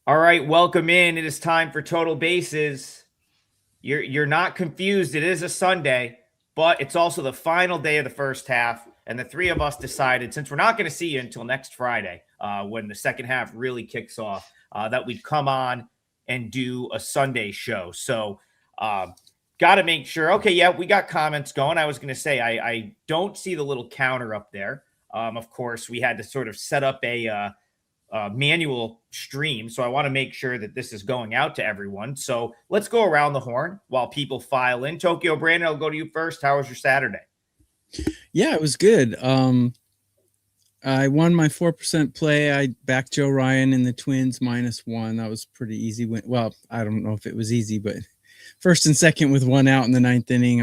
All right, welcome in. It is time for Total Bases. You're not confused. It is a Sunday, but it's also the final day of the first half, and the three of us decided, since we're not going to see you until next Friday, when the second half really kicks off, that we'd come on and do a Sunday show. So, got to make sure. Okay, yeah, we got comments going. I was going to say I don't see the little counter up there. Of course, we had to sort of set up a manual stream. So I want to make sure that this is going out to everyone. So let's go around the horn while people file in. Tokyo Brandon, I'll go to you first. How was your Saturday? Yeah, it was good. I won my 4% play. I backed Joe Ryan in the Twins -1. That was pretty easy win. Well, I don't know if it was easy, but first and second with one out in the ninth inning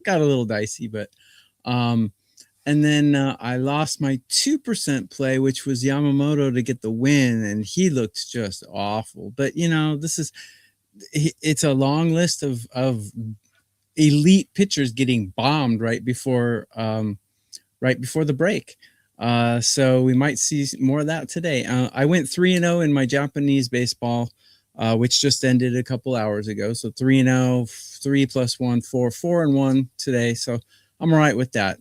got a little dicey, but and then I lost my 2% play, which was Yamamoto to get the win, and he looked just awful. But it's a long list of elite pitchers getting bombed right before the break. So we might see more of that today. I went 3-0 in my Japanese baseball, which just ended a couple hours ago. So 3-0, 3 + 1, 4, 4-1 today. So I'm all right with that.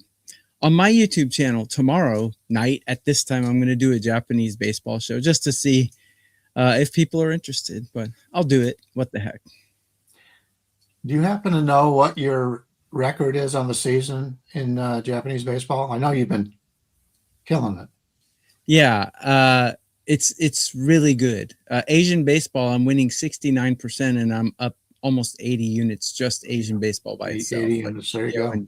On my YouTube channel tomorrow night at this time, I'm going to do a Japanese baseball show just to see if people are interested, but I'll do it. What the heck? Do you happen to know what your record is on the season in Japanese baseball? I know you've been killing it. Yeah, it's really good. Asian baseball, I'm winning 69%, and I'm up almost 80 units just Asian baseball by itself. 80 units, there you go.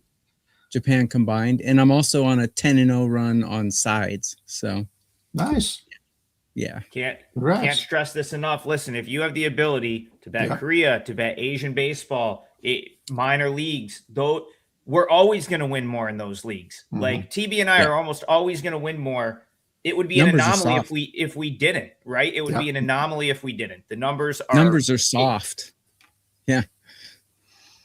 Japan combined, and I'm also on a 10-0 run on sides. So nice. Yeah. Can't stress this enough. Listen, if you have the ability to bet Korea, to bet Asian baseball, minor leagues, though, we're always going to win more in those leagues. Mm-hmm. Like TB and I are almost always going to win more. It would be an anomaly if we didn't, right? It would be an anomaly if we didn't. The numbers are soft.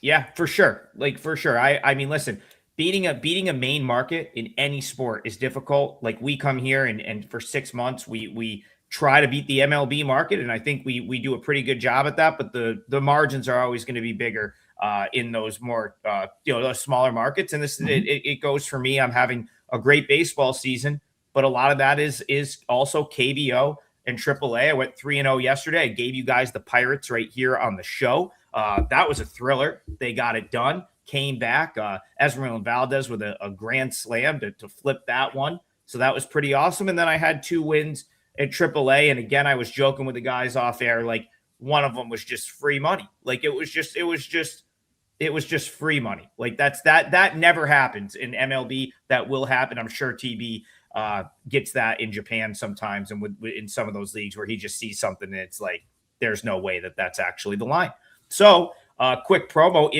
Yeah, for sure. Like for sure. I mean, listen. Beating a main market in any sport is difficult. Like we come here and for 6 months we try to beat the MLB market, and I think we do a pretty good job at that. But the margins are always going to be bigger in those more those smaller markets. And this it goes for me. I'm having a great baseball season, but a lot of that is also KBO and AAA. I went 3-0 yesterday. I gave you guys the Pirates right here on the show. That was a thriller. They got it done. Came back, Esmeralda Valdez with a grand slam to flip that one. So that was pretty awesome. And then I had 2 wins at AAA. And again, I was joking with the guys off air. Like one of them was just free money. Like it was just free money. Like that never happens in MLB. That will happen. I'm sure TB gets that in Japan sometimes. And in some of those leagues where he just sees something and it's like, there's no way that's actually the line. So, quick promo.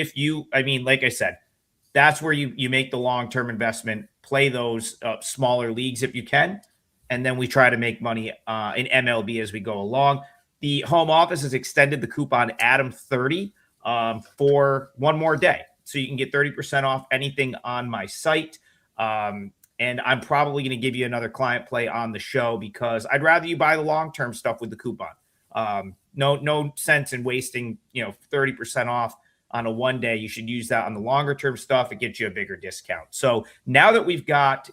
Like I said, that's where you make the long-term investment, play those smaller leagues if you can. And then we try to make money in MLB as we go along. The home office has extended the coupon Adam30 for one more day. So you can get 30% off anything on my site. And I'm probably going to give you another client play on the show because I'd rather you buy the long-term stuff with the coupon. No sense in wasting, 30% off on a one day. You should use that on the longer term stuff. It gets you a bigger discount. So now that we've got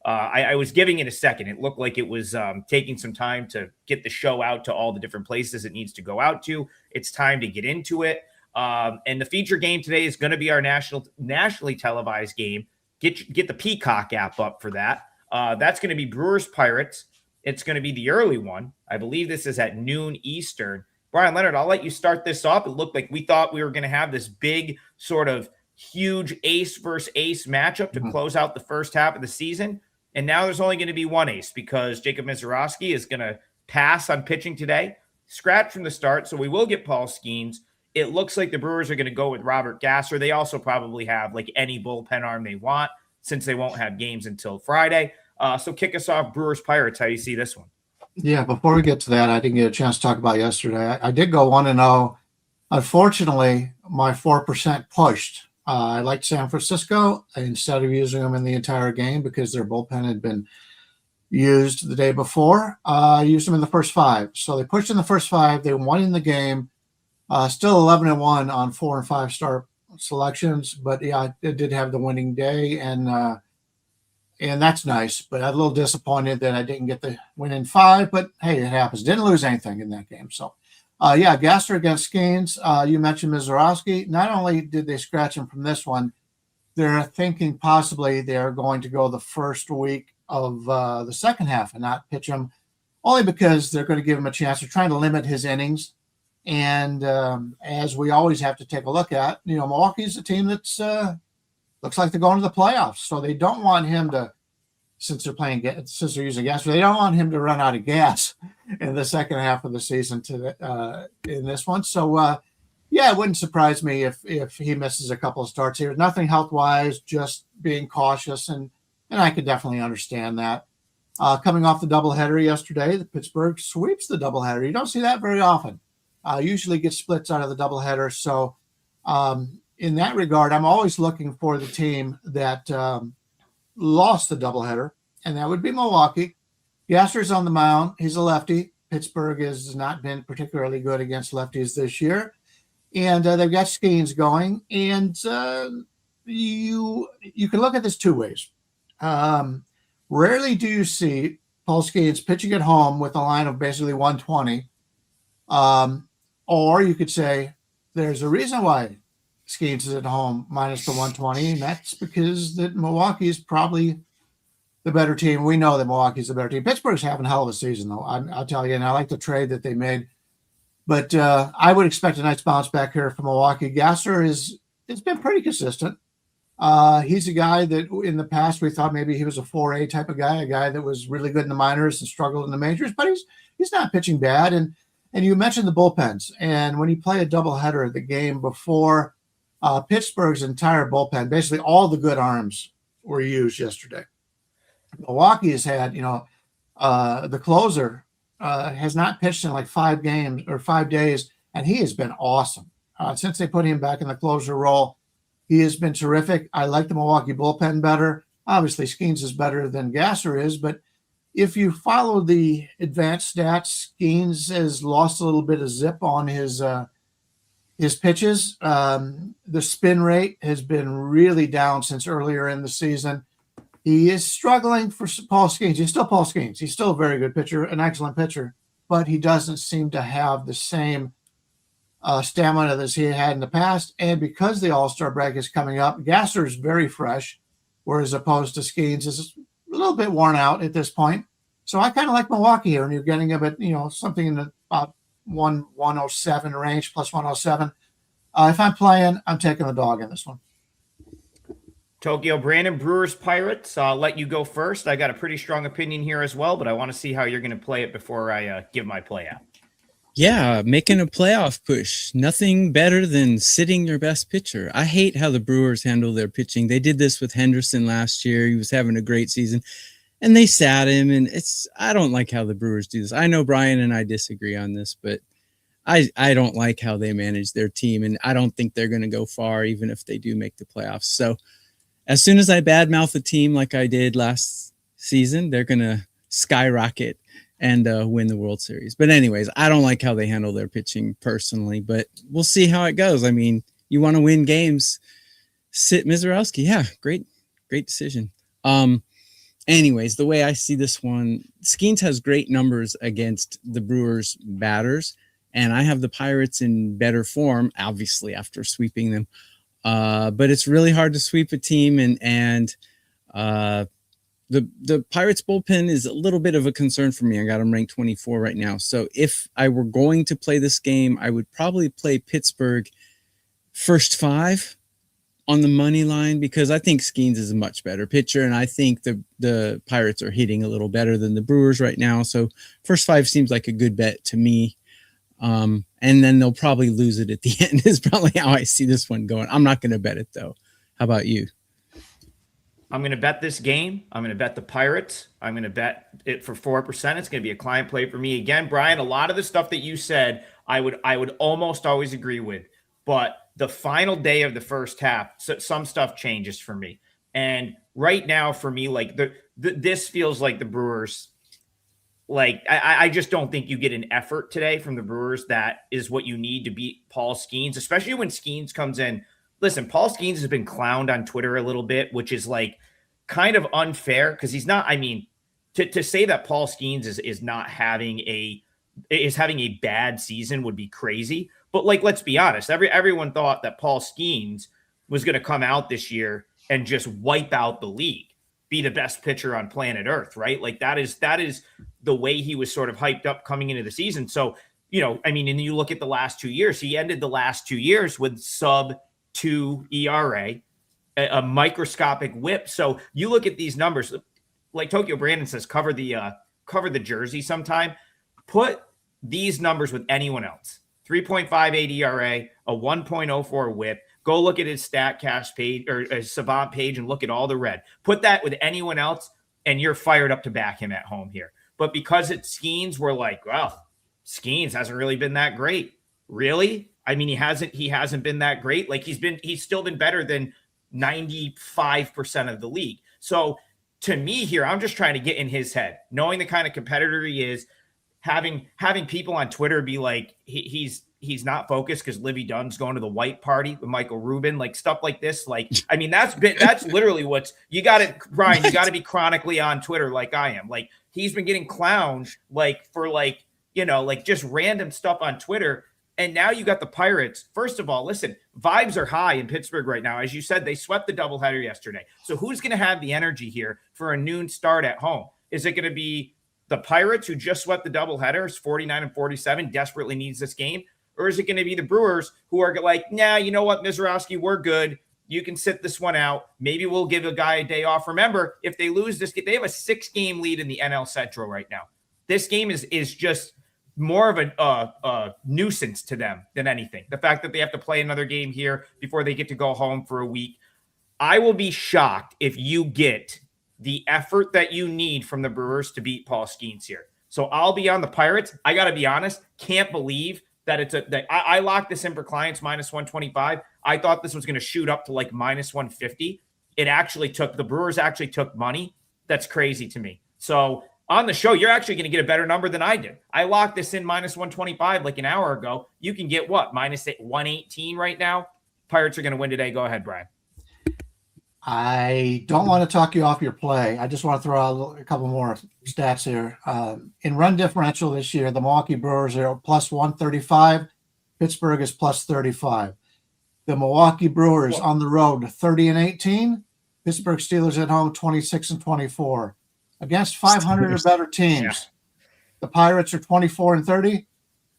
I was giving it a second. It looked like it was taking some time to get the show out to all the different places it needs to go out to. It's time to get into it. And the feature game today is going to be our nationally televised game. Get the Peacock app up for that. That's going to be Brewers Pirates. It's going to be the early one. I believe this is at noon Eastern. Bryan Leonard, I'll let you start this off. It looked like we thought we were going to have this big sort of huge ace versus ace matchup to close out the first half of the season. And now there's only going to be one ace because Jacob Misiorowski is going to pass on pitching today. Scratch from the start, so we will get Paul Skeens. It looks like the Brewers are going to go with Robert Gasser. They also probably have like any bullpen arm they want since they won't have games until Friday. So kick us off, Brewers Pirates. How do you see this one? Yeah, before we get to that, I didn't get a chance to talk about yesterday. I did go 1-0. Unfortunately, my 4% pushed. I liked San Francisco instead of using them in the entire game because their bullpen had been used the day before. Used them in the first 5. So they pushed in the first 5. They won in the game. Still 11-1 on 4 and 5 star selections, but yeah, it did have the winning day, and that's nice. But I'm a little disappointed that I didn't get the win in 5. But hey, it happens. Didn't lose anything in that game. So yeah, Gasser against Skeens. You mentioned Mizorowski. Not only did they scratch him from this one, they're thinking possibly they're going to go the first week of the second half and not pitch him, only because they're going to give him a chance. They're trying to limit his innings. And as we always have to take a look at, Milwaukee's a team that's looks like they're going to the playoffs. So they don't want him to, since they're using gas, they don't want him to run out of gas in the second half of the season in this one. So yeah, it wouldn't surprise me if he misses a couple of starts here. Nothing health-wise, just being cautious, and I could definitely understand that. Coming off the doubleheader yesterday, the Pittsburgh sweeps the doubleheader. You don't see that very often. Usually gets splits out of the doubleheader. So in that regard, I'm always looking for the team that lost the doubleheader, and that would be Milwaukee. Gasser's on the mound. He's a lefty. Pittsburgh has not been particularly good against lefties this year. And they've got Skeens going. And you can look at this 2 ways. Rarely do you see Paul Skeens pitching at home with a line of basically 120. Or you could say there's a reason why Skeens is at home minus the 120, and that's because that Milwaukee is probably the better team. We know that Milwaukee's the better team. Pittsburgh's having a hell of a season, though. I'll tell you, and I like the trade that they made. But I would expect a nice bounce back here from Milwaukee. Gasser it's been pretty consistent. He's a guy that in the past we thought maybe he was a 4A type of guy, a guy that was really good in the minors and struggled in the majors, but he's not pitching bad. And you mentioned the bullpens. And when you play a doubleheader, the game before, Pittsburgh's entire bullpen, basically all the good arms were used yesterday. Milwaukee has had, the closer has not pitched in like 5 games or 5 days, and he has been awesome. Since they put him back in the closer role, he has been terrific. I like the Milwaukee bullpen better. Obviously, Skeens is better than Gasser is, but if you follow the advanced stats, Skeens has lost a little bit of zip on his pitches. The spin rate has been really down since earlier in the season. He is struggling for Paul Skeens. He's still Paul Skeens. He's still a very good pitcher, an excellent pitcher, but he doesn't seem to have the same stamina as he had in the past. And because the All-Star break is coming up, Gasser is very fresh, whereas opposed to Skeens is a little bit worn out at this point. So I kind of like Milwaukee here, and you're getting him at, something in the about 107 range, plus 107. If I'm playing, I'm taking the dog in this one. Tokyo, Brandon, Brewers, Pirates. I'll let you go first. I got a pretty strong opinion here as well, but I want to see how you're going to play it before I give my play out. Yeah, making a playoff push. Nothing better than sitting your best pitcher. I hate how the Brewers handle their pitching. They did this with Henderson last year. He was having a great season, and they sat him. And I don't like how the Brewers do this. I know Brian and I disagree on this, but I don't like how they manage their team, and I don't think they're going to go far, even if they do make the playoffs. So as soon as I badmouth a team like I did last season, they're going to skyrocket and win the World Series. But anyways, I don't like how they handle their pitching personally, but we'll see how it goes. I mean, you want to win games, sit Mizorowski. Yeah, great decision. Anyways, the way I see this one, Skeens has great numbers against the Brewers batters, and I have the Pirates in better form, obviously, after sweeping them. But it's really hard to sweep a team, and the Pirates bullpen is a little bit of a concern for me. I got them ranked 24 right now. So if I were going to play this game, I would probably play Pittsburgh first 5 on the money line, because I think Skeens is a much better pitcher, and I think the Pirates are hitting a little better than the Brewers right now. So first 5 seems like a good bet to me. And then they'll probably lose it at the end is probably how I see this one going. I'm not going to bet it, though. How about you? I'm going to bet this game. I'm going to bet the Pirates. I'm going to bet it for 4%. It's going to be a client play for me. Again, Brian, a lot of the stuff that you said, I would almost always agree with. But the final day of the first half, some stuff changes for me. And right now for me, like this feels like the Brewers. Like, I just don't think you get an effort today from the Brewers that is what you need to beat Paul Skeens, especially when Skeens comes in. Listen, Paul Skeens has been clowned on Twitter a little bit, which is like kind of unfair because he's not. I mean, to say that Paul Skeens is not having a bad season would be crazy. But like, let's be honest, everyone thought that Paul Skeens was going to come out this year and just wipe out the league, be the best pitcher on planet Earth, right? Like that is the way he was sort of hyped up coming into the season. So, you know, I mean, and you look at the last 2 years, he ended the last 2 years with sub 2 ERA, a microscopic whip. So you look at these numbers, like Tokyo Brandon says, cover the jersey sometime. Put these numbers with anyone else. 3.58 ERA, a 1.04 whip. Go look at his StatCast page or his Savant page and look at all the red. Put that with anyone else, and you're fired up to back him at home here. But because it's Skeens, we're like, well, Skeens hasn't really been that great. Really? I mean, he hasn't been that great. Like he's still been better than 95% of the league. So to me here, I'm just trying to get in his head, knowing the kind of competitor he is, having people on Twitter be like, he's not focused because Livy Dunn's going to the white party with Michael Rubin, like stuff like this. Like, I mean, that's literally what's, you got to, Brian, you got to be chronically on Twitter like I am. Like he's been getting clowned like for like, you know, like just random stuff on Twitter. And now you got the Pirates. First of all, listen, vibes are high in Pittsburgh right now. As you said, they swept the doubleheader yesterday. So who's going to have the energy here for a noon start at home? Is it going to be the Pirates who just swept the doubleheaders, 49-47, desperately needs this game? Or is it going to be the Brewers who are like, nah, you know what, Mizorowski, we're good. You can sit this one out. Maybe we'll give a guy a day off. Remember, if they lose this game, they have a 6-game lead in the NL Central right now. This game is just more of a nuisance to them than anything. The fact that they have to play another game here before they get to go home for a week. I will be shocked if you get the effort that you need from the Brewers to beat Paul Skeens here. So I'll be on the Pirates. I got to be honest, can't believe that I locked this in for clients -125. I thought this was going to shoot up to like -150. The Brewers actually took money. That's crazy to me. So on the show, you're actually going to get a better number than I did. I locked this in -125 like an hour ago. You can get what? -118 right now. Pirates are going to win today. Go ahead, Brian. I don't want to talk you off your play. I just want to throw out a couple more stats here. In run differential this year, the Milwaukee Brewers are +135. Pittsburgh is +35. The Milwaukee Brewers on the road 30-18. Pittsburgh Steelers at home 26-24. Against 500 or better teams. Yeah. The Pirates are 24-30.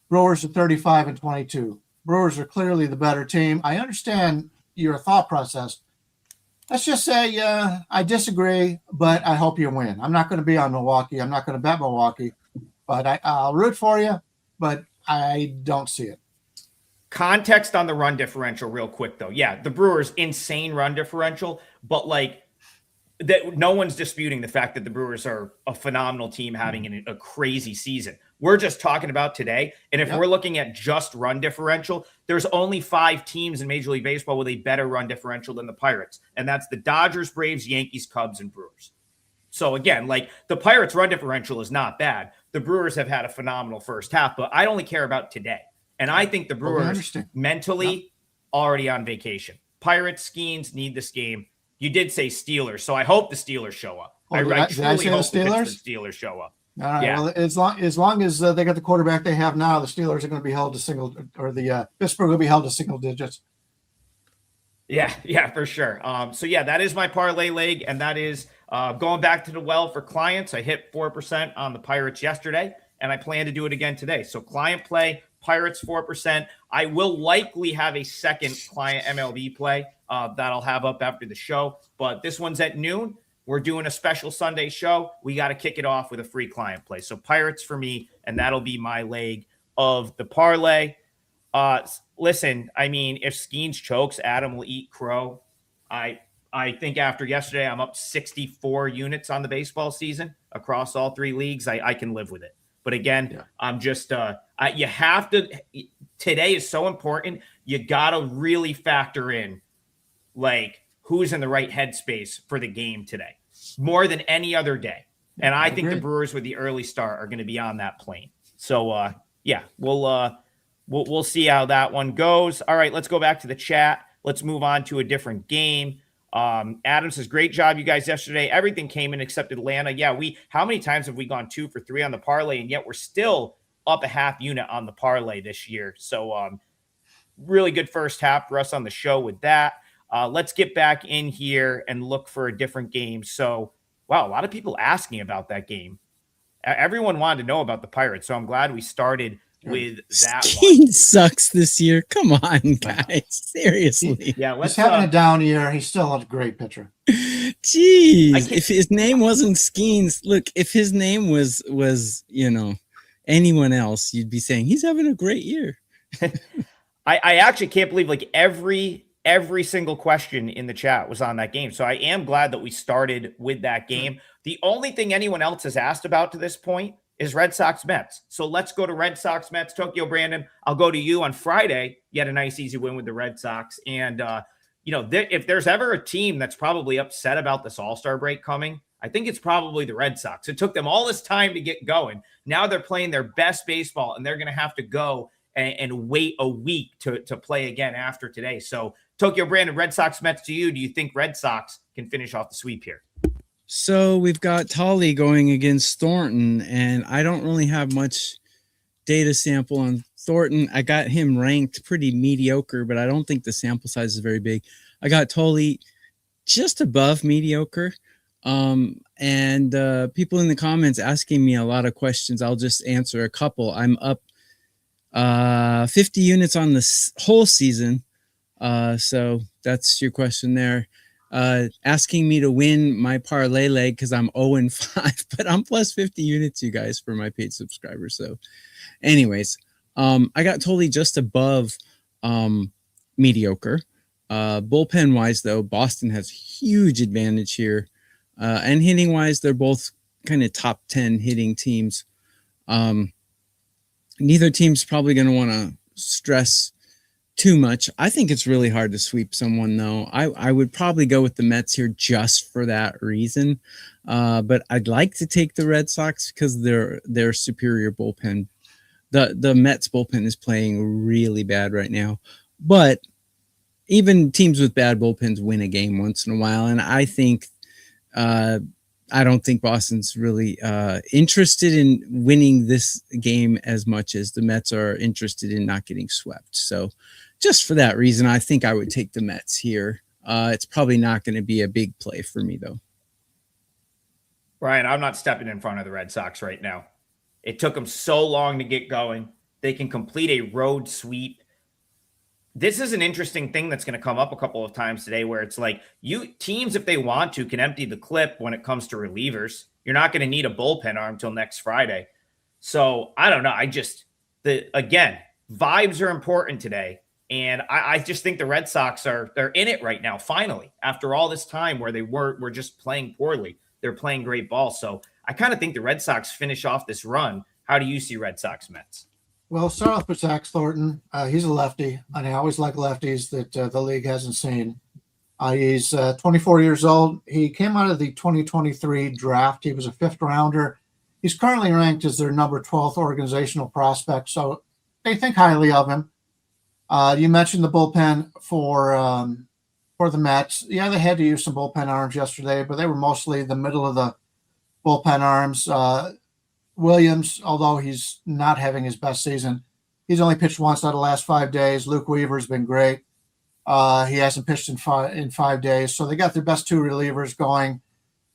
Brewers are 35-22. Brewers are clearly the better team. I understand your thought process. Let's just say I disagree, but I hope you win. I'm not going to be on Milwaukee. I'm not going to bet Milwaukee, but I'll root for you, but I don't see it. Context on the run differential real quick, though. Yeah, the Brewers, insane run differential, but like that, no one's disputing the fact that the Brewers are a phenomenal team having a crazy season. We're just talking about today. And if we're looking at just run differential, there's only 5 teams in Major League Baseball with a better run differential than the Pirates. And that's the Dodgers, Braves, Yankees, Cubs, and Brewers. So again, like the Pirates run differential is not bad. The Brewers have had a phenomenal first half, but I only care about today. And I think the Brewers mentally already on vacation. Pirates, Skeens need this game. You did say Steelers, so I hope the Steelers show up. I truly hope the Steelers show up. All right. Yeah. Well, as long as they got the quarterback they have now, the Steelers are going to be held to Pittsburgh will be held to single digits. Yeah, for sure. So yeah, that is my parlay leg, and that is going back to the well for clients. I hit 4% on the Pirates yesterday, and I plan to do it again today. So client play, Pirates 4%. I will likely have a second client MLB play that I'll have up after the show, but this one's at noon. We're doing a special Sunday show. We got to kick it off with a free client play. So Pirates for me, and that'll be my leg of the parlay. Listen, I mean, if Skeens chokes, Adam will eat crow. I think after yesterday, I'm up 64 units on the baseball season across all 3 leagues. I can live with it. But again, I'm just you have to. Today is so important. You got to really factor in like who's in the right headspace for the game today more than any other day. And I think the Brewers with the early start are going to be on that plane. So, yeah, we'll see how that one goes. All right, let's go back to the chat. Let's move on to a different game. Adam says, great job, you guys, yesterday. Everything came in except Atlanta. Yeah, how many times have we gone 2 for 3 on the parlay, and yet we're still up a half unit on the parlay this year. So really good first half for us on the show with that. Let's get back in here and look for a different game. So, wow, a lot of people asking about that game. Everyone wanted to know about the Pirates, so I'm glad we started with that one. Sucks this year. Come on, guys. Seriously. He's having a down year. He's still a great pitcher. Jeez. If his name wasn't Skeens, look, if his name was anyone else, you'd be saying he's having a great year. I actually can't believe every single question in the chat was on that game. So I am glad that we started with that game. The only thing anyone else has asked about to this point is Red Sox Mets. So let's go to Red Sox Mets. Tokyo Brandon, I'll go to you on Friday. You had a nice, easy win with the Red Sox. And, if there's ever a team that's probably upset about this All-Star break coming, I think it's probably the Red Sox. It took them all this time to get going. Now they're playing their best baseball, and they're going to have to go and wait a week to play again after today. So Tokyo Brandon, Red Sox Mets to you. Do you think Red Sox can finish off the sweep here? So we've got Tully going against Thornton, and I don't really have much data sample on Thornton. I got him ranked pretty mediocre, but I don't think the sample size is very big. I got Tully just above mediocre. And people in the comments asking me a lot of questions. I'll just answer a couple. I'm up 50 units on this whole season. So that's your question there. Asking me to win my parlay leg because I'm 0-5, but I'm plus 50 units, you guys, for my paid subscribers. So anyways, I got totally just above mediocre. Bullpen wise, though, Boston has huge advantage here. And hitting wise, they're both kind of top 10 hitting teams. Neither team's probably going to want to stress too much. I think it's really hard to sweep someone, though. I would probably go with the Mets here just for that reason. But I'd like to take the Red Sox because their superior bullpen. The Mets bullpen is playing really bad right now. But even teams with bad bullpens win a game once in a while. And I think I don't think Boston's really interested in winning this game as much as the Mets are interested in not getting swept. So just for that reason, I think I would take the Mets here. It's probably not going to be a big play for me, though. Ryan, I'm not stepping in front of the Red Sox right now. It took them so long to get going. They can complete a road sweep. This is an interesting thing that's going to come up a couple of times today where it's like teams, if they want to, can empty the clip when it comes to relievers. You're not going to need a bullpen arm till next Friday. So I don't know. Again, vibes are important today. And I just think the Red Sox they're in it right now, finally, after all this time where they were just playing poorly. They're playing great ball. So I kind of think the Red Sox finish off this run. How do you see Red Sox Mets? Well, start off with Zach Thornton. He's a lefty, and I always like lefties that the league hasn't seen. He's 24 years old. He came out of the 2023 draft. He was a fifth rounder. He's currently ranked as their number 12th organizational prospect, so they think highly of him. You mentioned the bullpen for the Mets. Yeah, they had to use some bullpen arms yesterday, but they were mostly the middle of the bullpen arms. Williams, although he's not having his best season, he's only pitched once out of the last 5 days. Luke Weaver's been great. He hasn't pitched in 5 days. So they got their best two relievers going.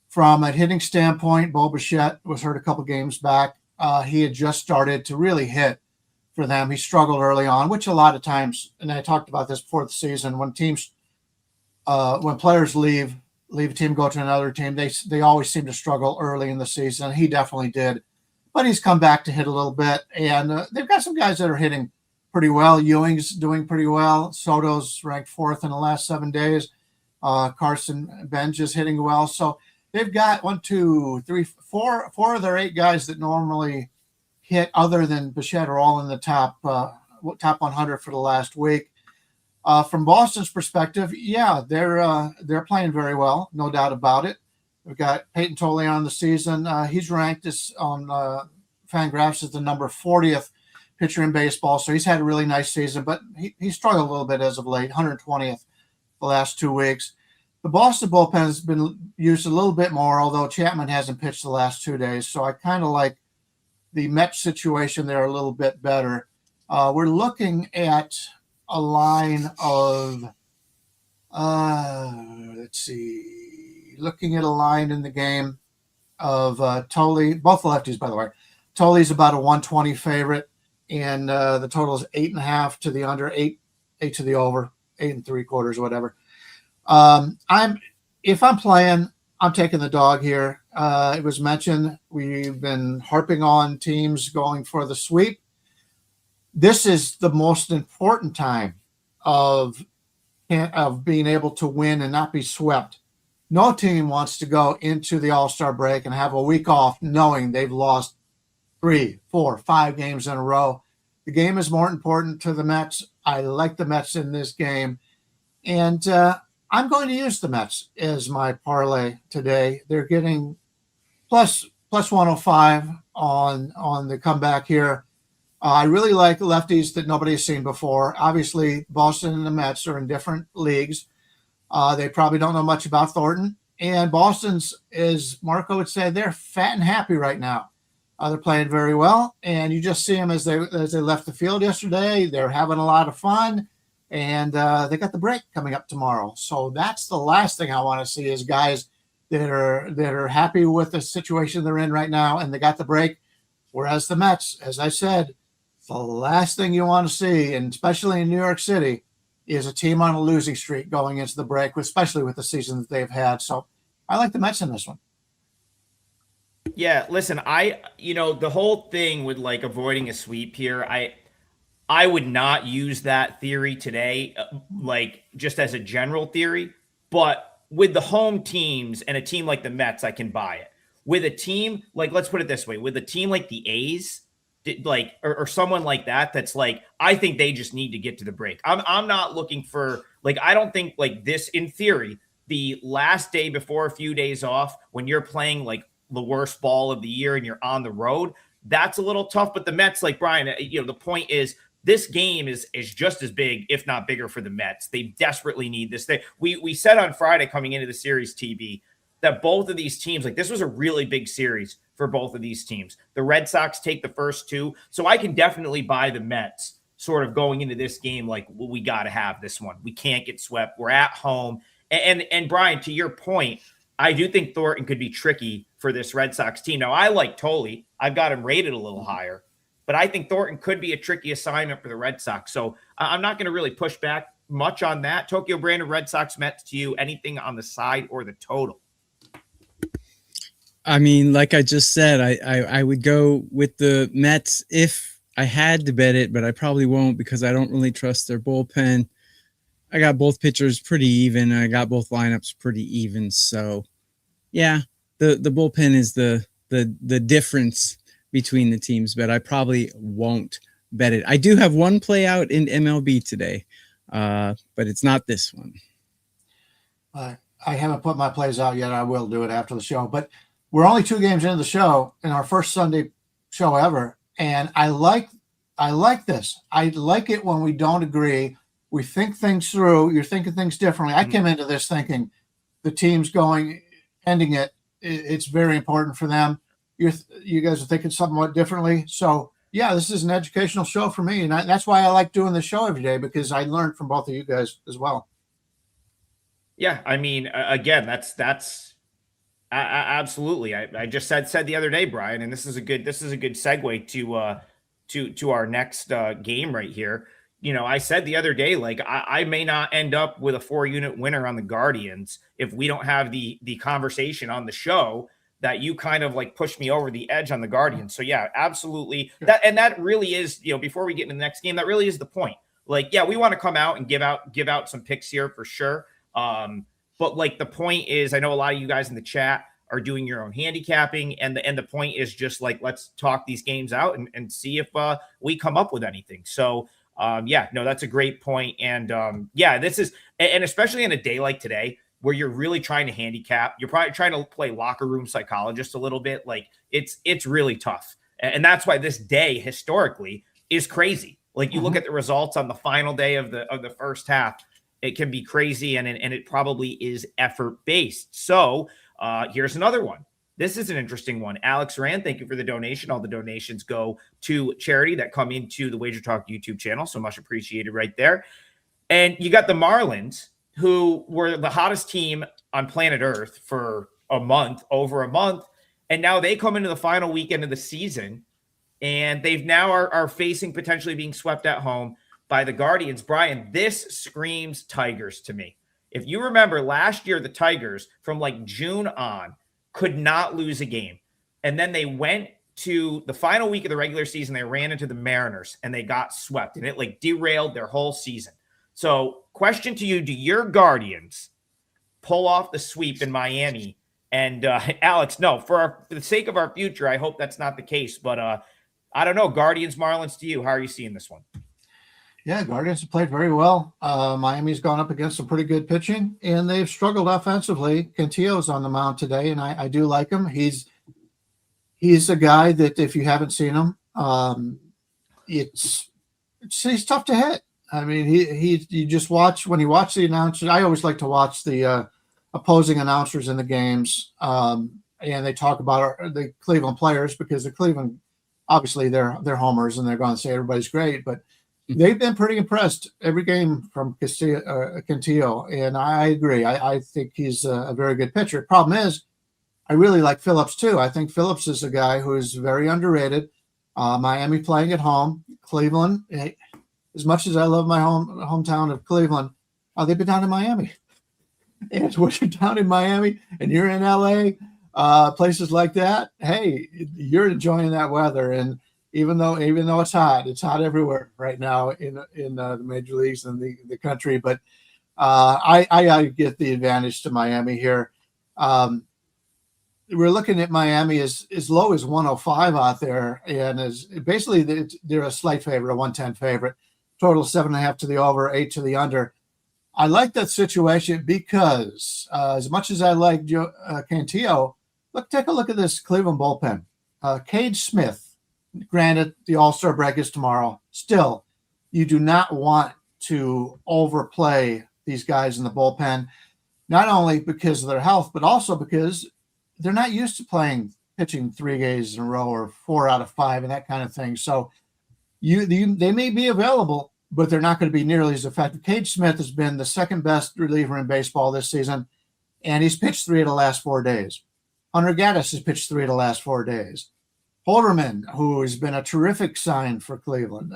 From a hitting standpoint, Bo Bichette was hurt a couple games back. He had just started to really hit for them. He struggled early on, which a lot of times, and I talked about this before the season, when players leave a team, go to another team, they always seem to struggle early in the season. He definitely did. But he's come back to hit a little bit, and they've got some guys that are hitting pretty well. Ewing's doing pretty well. Soto's ranked 4th in the last 7 days. Carson Bench is hitting well. So they've got 4 of their 8 guys that normally hit, other than Bichette, are all in the top 100 for the last week. From Boston's perspective, yeah, they're playing very well, no doubt about it. We've got Peyton Tolley on the season. He's ranked on Fangraphs as the number 40th pitcher in baseball, so he's had a really nice season, but he struggled a little bit as of late, 120th the last 2 weeks. The Boston bullpen has been used a little bit more, although Chapman hasn't pitched the last 2 days, so I kind of like the Mets situation there a little bit better. We're looking at a line of, looking at a line in the game of Tolley, both lefties, by the way. Tolley's about a 120 favorite, and the total is 8.5 to the under, 8 to the over, 8 3/4, whatever. If I'm playing, I'm taking the dog here. It was mentioned we've been harping on teams going for the sweep. This is the most important time of being able to win and not be swept. No team wants to go into the All-Star break and have a week off knowing they've lost 3, 4, 5 games in a row. The game is more important to the Mets. I like the Mets in this game. And I'm going to use the Mets as my parlay today. They're getting plus 105 on the comeback here. I really like lefties that nobody's seen before. Obviously, Boston and the Mets are in different leagues. They probably don't know much about Thornton. And Boston's, as Marco would say, they're fat and happy right now. They're playing very well. And you just see them as they left the field yesterday. They're having a lot of fun. And they got the break coming up tomorrow. So that's the last thing I want to see is guys that are happy with the situation they're in right now and they got the break. Whereas the Mets, as I said, the last thing you want to see, and especially in New York City, is a team on a losing streak going into the break, especially with the season that they've had. So I like the Mets in this one. Yeah, listen, the whole thing with like avoiding a sweep here, I would not use that theory today, like just as a general theory, but with the home teams and a team like the Mets, I can buy it. With a team, like, let's put it this way, with a team like the A's, like, or someone like that, that's like, I think they just need to get to the break. I'm not looking for, like, I don't think like this, in theory, the last day before a few days off, when you're playing like the worst ball of the year and you're on the road, that's a little tough. But the Mets, like Brian, the point is, this game is just as big, if not bigger, for the Mets. They desperately need this. We said on Friday coming into the series, TB, that both of these teams, like this was a really big series for both of these teams. The Red Sox take the first 2. So I can definitely buy the Mets sort of going into this game like, well, we got to have this one. We can't get swept. We're at home. And Brian, to your point, I do think Thornton could be tricky for this Red Sox team. Now, I like Tolley. I've got him rated a little higher. But I think Thornton could be a tricky assignment for the Red Sox. So I'm not going to really push back much on that. Tokyo, Brandon, Red Sox, Mets to you. Anything on the side or the total? I mean, like I just said, I would go with the Mets if I had to bet it, but I probably won't because I don't really trust their bullpen. I got both pitchers pretty even. I got both lineups pretty even. So, yeah, the bullpen is the difference between the teams, but I probably won't bet it. I do have one play out in MLB today, but it's not this one. I haven't put my plays out yet. I will do it after the show, but we're only 2 games into the show in our first Sunday show ever. And I like this. I like it when we don't agree. We think things through. You're thinking things differently. I came into this thinking the team's ending it. It's very important for them. You guys are thinking somewhat differently. So yeah, this is an educational show for me. And that's why I like doing the show every day, because I learned from both of you guys as well. Yeah. I mean, again, that's absolutely. I just said the other day, Brian, and this is a good segue to our next game right here. I said the other day, like I may not end up with a 4-unit winner on the Guardians if we don't have the conversation on the show that you kind of like push me over the edge on the Guardians. So yeah, absolutely. That really is, before we get into the next game, that really is the point. Like, yeah, we want to come out and give out some picks here for sure. But like the point is, I know a lot of you guys in the chat are doing your own handicapping, and the point is just like, let's talk these games out and see if we come up with anything. So Yeah, no, that's a great point. And yeah, this is, and especially in a day like today, where you're really trying to handicap, you're probably trying to play locker room psychologist a little bit. Like it's really tough. And that's why this day historically is crazy. Like you look at the results on the final day of the first half, it can be crazy, and it probably is effort based. So here's another one. This is an interesting one. Alex Rand, thank you for the donation. All the donations go to charity that come into the WagerTalk YouTube channel. So much appreciated right there. And you got the Marlins, who were the hottest team on planet Earth for over a month. And now they come into the final weekend of the season, and they've now are facing potentially being swept at home by the Guardians. Brian, this screams Tigers to me. If you remember last year, the Tigers from like June on could not lose a game. And then they went to the final week of the regular season. They ran into the Mariners and they got swept, and it like derailed their whole season. So question to you, do your Guardians pull off the sweep in Miami? And Alex, no, for the sake of our future, I hope that's not the case. But I don't know, Guardians, Marlins to you. How are you seeing this one? Yeah, Guardians have played very well. Miami's gone up against some pretty good pitching, and they've struggled offensively. Cantillo's on the mound today, and I do like him. He's a guy that if you haven't seen him, he's tough to hit. I mean, you just watch when you watch the announcers. I always like to watch the opposing announcers in the games, and they talk about the Cleveland players, because the Cleveland, obviously they're homers and they're going to say everybody's great, but they've been pretty impressed every game from Cantillo, and I agree. I think he's a very good pitcher. Problem is, I really like Phillips too. I think Phillips is a guy who is very underrated. Miami playing at home, Cleveland. As much as I love my hometown of Cleveland, they've been down in Miami. And when you're down in Miami and you're in LA, places like that, hey, you're enjoying that weather. And even though it's hot everywhere right now in the major leagues and the country. But I get the advantage to Miami here. We're looking at Miami as low as 105 out there, and as basically they're a slight favorite, a 110 favorite. Total 7.5 to the over, 8 to the under. I like that situation because as much as I like Cantillo, take a look at this Cleveland bullpen. Cade Smith, granted the All-Star break is tomorrow. Still, you do not want to overplay these guys in the bullpen, not only because of their health, but also because they're not used to pitching 3 days in a row or 4 out of 5 and that kind of thing. So they may be available, but they're not going to be nearly as effective. Cade Smith has been the second best reliever in baseball this season, and he's pitched 3 of the last 4 days. Hunter Gaddis has pitched 3 of the last 4 days. Holderman, who has been a terrific sign for Cleveland,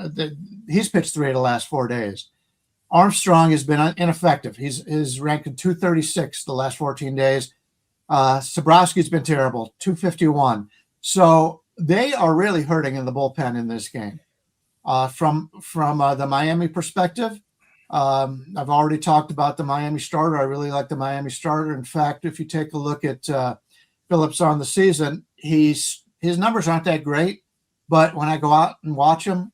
he's pitched 3 of the last 4 days. Armstrong has been ineffective. He's ranked in 236 the last 14 days. Sabrowski's been terrible, 251. So they are really hurting in the bullpen in this game. From the Miami perspective, I've already talked about the Miami starter. I really like the Miami starter. In fact, if you take a look at Phillips on the season, his numbers aren't that great, but when I go out and watch him,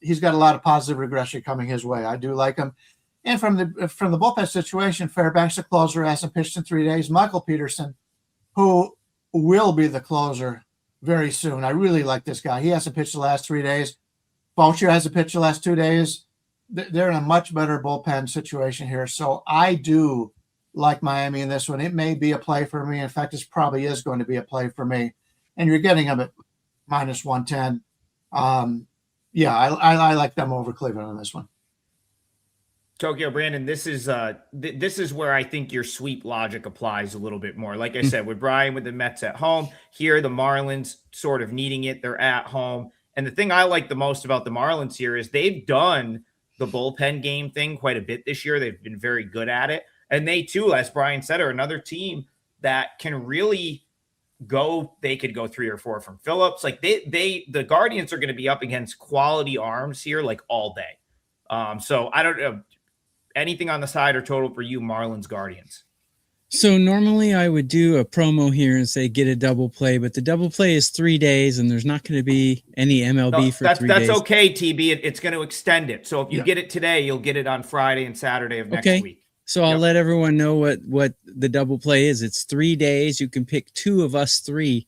he's got a lot of positive regression coming his way. I do like him. And from the bullpen situation, Fairbanks, the closer, hasn't pitched in 3 days. Michael Peterson, who will be the closer very soon. I really like this guy. He hasn't pitched the last 3 days. Fulcher hasn't pitched the last 2 days. They're in a much better bullpen situation here. So I do like Miami in this one. It may be a play for me. In fact, this probably is going to be a play for me. And you're getting them at minus 110. Yeah, I like them over Cleveland on this one. Tokyo, Brandon, this is where I think your sweep logic applies a little bit more. Like I said, with Brian, with the Mets at home, here the Marlins sort of needing it. They're at home. And the thing I like the most about the Marlins here is they've done the bullpen game thing quite a bit this year. They've been very good at it. And they too, as Brian said, are another team that can really they could go 3 or 4 from Phillips. Like the Guardians are going to be up against quality arms here like all day. So I don't know anything on the side or total for you, Marlins Guardians. So normally I would do a promo here and say get a double play, but the double play is 3 days and there's not going to be any MLB No, for that's 3 days. that's okay, TB. It's going to extend it. So if you get it today, you'll get it on Friday and Saturday of next week. So I'll let everyone know what the double play is. It's 3 days. You can pick 2 of us 3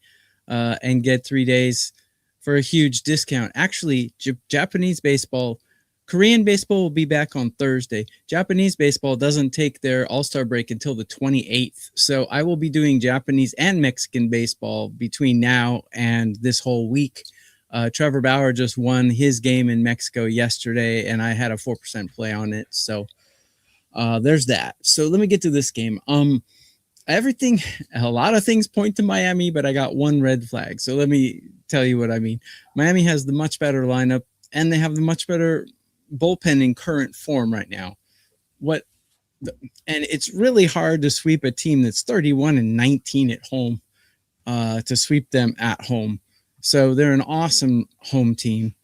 and get 3 days for a huge discount. Actually, Japanese baseball, Korean baseball will be back on Thursday. Japanese baseball doesn't take their All-Star break until the 28th. So I will be doing Japanese and Mexican baseball between now and this whole week. Trevor Bauer just won his game in Mexico yesterday, and I had a 4% play on it. So there's that. So let me get to this game. A lot of things point to Miami, but I got one red flag. So let me tell you what I mean. Miami has the much better lineup, and they have the much better bullpen in current form right now. And it's really hard to sweep a team that's 31-19 at home, to sweep them at home. So they're an awesome home team.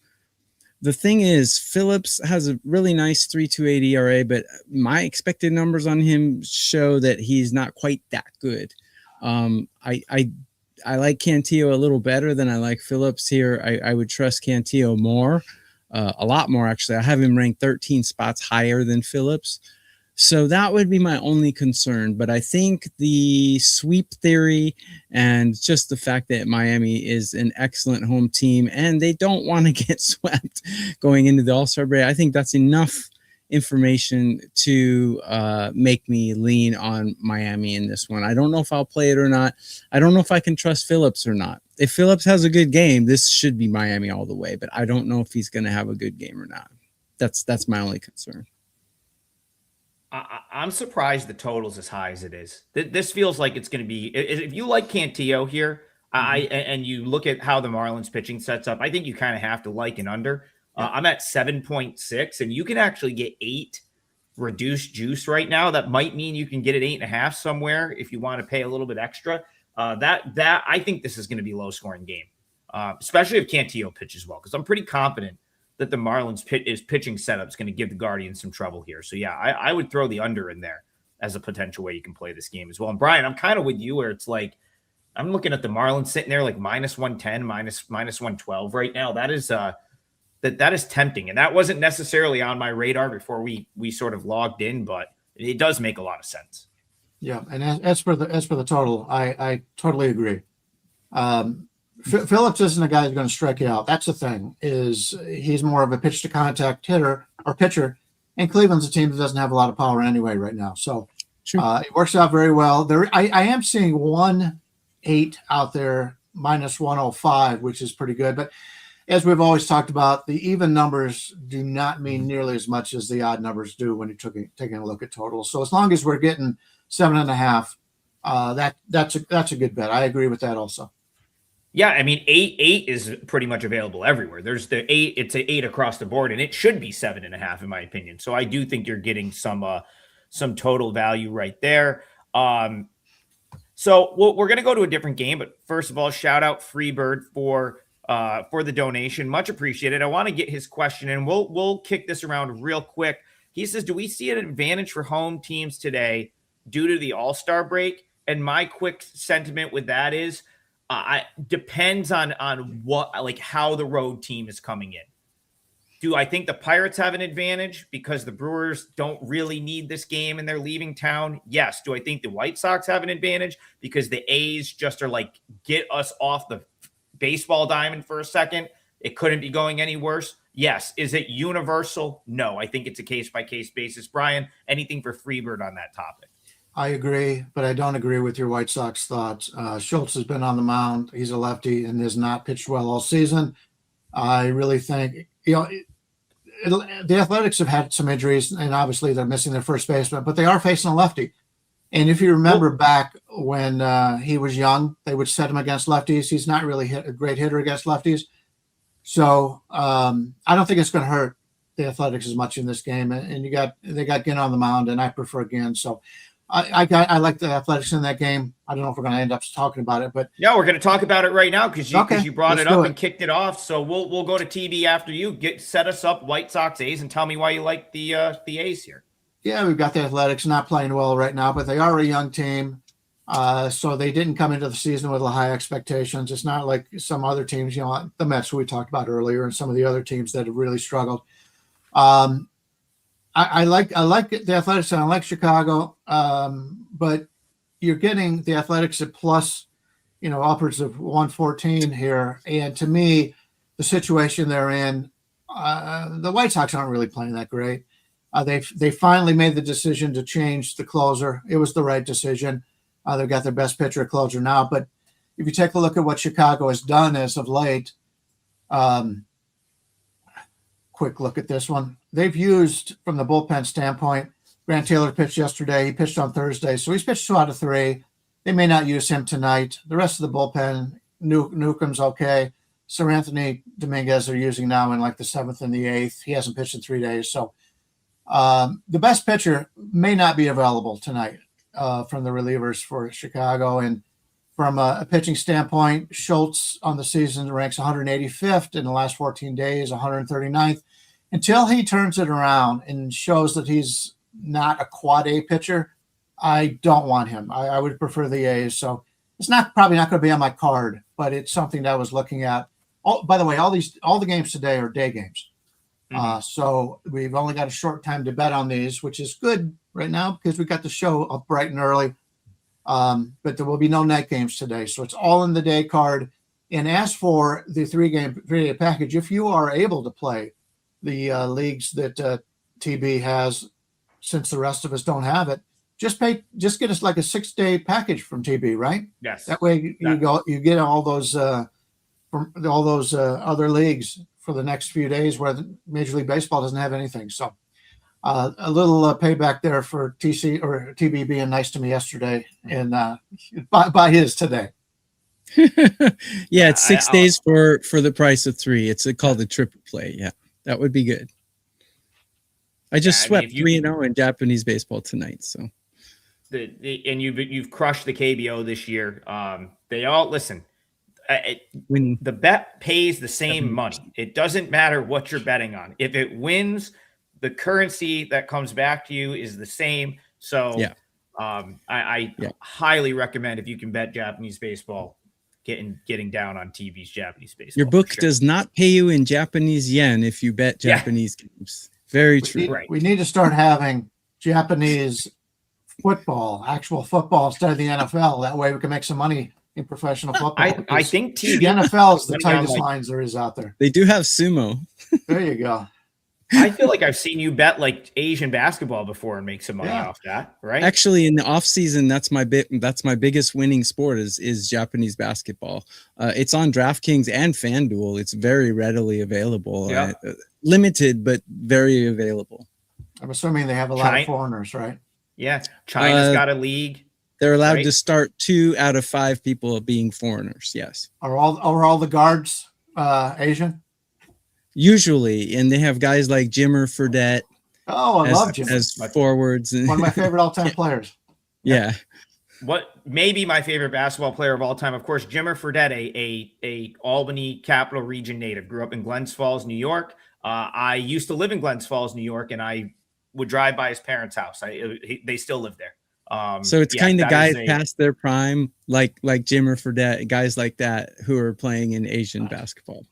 The thing is, Phillips has a really nice 3.28 ERA, but my expected numbers on him show that he's not quite that good. I like Cantillo a little better than I like Phillips here. I would trust Cantillo more, a lot more actually. I have him ranked 13 spots higher than Phillips. So that would be my only concern. But I think the sweep theory and just the fact that Miami is an excellent home team and they don't want to get swept going into the All-Star break, I think that's enough information to make me lean on Miami in this one. I don't know if I'll play it or not. I don't know if I can trust Phillips or not. If Phillips has a good game, this should be Miami all the way, but I don't know if he's going to have a good game or not. That's my only concern. I'm surprised the total's as high as it is. This feels like it's going to be, if you like Cantillo here, and you look at how the Marlins pitching sets up, I think you kind of have to like an under. I'm at 7.6, and you can actually get 8 reduced juice right now. That might mean you can get it 8.5 somewhere if you want to pay a little bit extra. That I think this is going to be a low scoring game, especially if Cantillo pitches well, because I'm pretty confident that the Marlins pitching setup is going to give the Guardians some trouble here. So yeah, I would throw the under in there as a potential way you can play this game as well. And Brian, I'm kind of with you where it's like, I'm looking at the Marlins sitting there like -110, -112 right now. That is that is tempting. And that wasn't necessarily on my radar before we sort of logged in, but it does make a lot of sense. Yeah. And as for the total, I totally agree. Phillips isn't a guy who's going to strike you out. That's the thing, is he's more of a pitch to contact hitter or pitcher, and Cleveland's a team that doesn't have a lot of power anyway right now. So it works out very well. I am seeing 1.8 out there, -105, which is pretty good. But as we've always talked about, the even numbers do not mean nearly as much as the odd numbers do when you're taking a look at totals. So as long as we're getting 7.5, that's a good bet. I agree with that also. Yeah, I mean, 8 is pretty much available everywhere. There's the 8, it's an 8 across the board, and it should be 7.5 in my opinion. So I do think you're getting some total value right there. So we're going to go to a different game, but first of all, shout out Freebird for the donation, much appreciated. I want to get his question, and we'll kick this around real quick. He says, "Do we see an advantage for home teams today due to the All-Star break?" And my quick sentiment with that is, depends on what, like how the road team is coming in. Do I think the Pirates have an advantage because the Brewers don't really need this game and they're leaving town? Yes. Do I think the White Sox have an advantage because the A's just are like, get us off the baseball diamond for a second? It couldn't be going any worse. Yes. Is it universal? No. I think it's a case-by-case basis. Brian, anything for Freebird on that topic? I agree, but I don't agree with your White Sox thoughts. Schultz has been on the mound. He's a lefty and has not pitched well all season. I really think, the Athletics have had some injuries, and obviously they're missing their first baseman, but they are facing a lefty. And if you remember back when he was young, they would set him against lefties. He's not really a great hitter against lefties. So I don't think it's going to hurt the Athletics as much in this game. And they got Ginn on the mound, and I prefer Ginn. So I like the Athletics in that game. I don't know if we're going to end up talking about it, but yeah, we're going to talk about it right now because you brought it up and kicked it off. So we'll go to TV after you. Set us up White Sox A's and tell me why you like the A's here. Yeah, we've got the Athletics not playing well right now, but they are a young team. So they didn't come into the season with high expectations. It's not like some other teams, the Mets who we talked about earlier and some of the other teams that have really struggled. I like the Athletics and I like Chicago, but you're getting the Athletics at plus, upwards of 114 here. And to me, the situation they're in, the White Sox aren't really playing that great. They finally made the decision to change the closer. It was the right decision. They've got their best pitcher closer now. But if you take a look at what Chicago has done as of late, quick look at this one. They've used, from the bullpen standpoint, Grant Taylor pitched yesterday. He pitched on Thursday. So he's pitched 2 out of 3. They may not use him tonight. The rest of the bullpen, Newcomb's okay. Sir Anthony Dominguez they're using now in like the 7th and the 8th. He hasn't pitched in 3 days. So the best pitcher may not be available tonight from the relievers for Chicago. And from a pitching standpoint, Schultz on the season ranks 185th in the last 14 days, 139th. Until he turns it around and shows that he's not a quad A pitcher, I don't want him. I would prefer the A's. So it's probably not going to be on my card, but it's something that I was looking at. Oh, by the way, all the games today are day games. So we've only got a short time to bet on these, which is good right now because we got the show up bright and early. But there will be no night games today. So it's all in the day card. And as for the 3-day package, if you are able to play the leagues that TB has, since the rest of us don't have it, just get us like a 6-day package from TB, right? Yes. That way you get all those from all those other leagues for the next few days where the Major League Baseball doesn't have anything. So a little payback there for TB being nice to me yesterday and by his today. Yeah, it's 6 days for the price of 3. It's called a triple play. Yeah, that would be good. I just swept 3-0 in Japanese baseball tonight. So, and you've crushed the KBO this year. They all listen. When the bet pays the same money, it doesn't matter what you're betting on. If it wins, the currency that comes back to you is the same. So, I highly recommend if you can bet Japanese baseball, getting down on TV's Japanese baseball. Your book does not pay you in Japanese yen if you bet Japanese games. Very true. We need to start having Japanese football, actual football, instead of the NFL. That way we can make some money in professional football. I think the NFL is the tightest lines there is out there. They do have sumo. There you go. I feel like I've seen you bet like Asian basketball before and make some money off that, right? Actually, in the off season, that's my biggest winning sport is Japanese basketball. It's on DraftKings and FanDuel. It's very readily available. Limited, but very available. I'm assuming they have a lot of foreigners, right? Yeah, China's got a league. They're allowed to start 2 out of 5 people being foreigners. Yes. Are all the guards Asian? Usually, and they have guys like Jimmer Fredette. Oh, I love Jimmer as forwards. One of my favorite all-time players. Yeah. What may be my favorite basketball player of all time, of course, Jimmer Fredette, a Albany Capital Region native, grew up in Glens Falls, New York. I used to live in Glens Falls, New York, and I would drive by his parents' house. They still live there. So it's kind of guys past their prime, like Jimmer Fredette, guys like that who are playing in Asian basketball.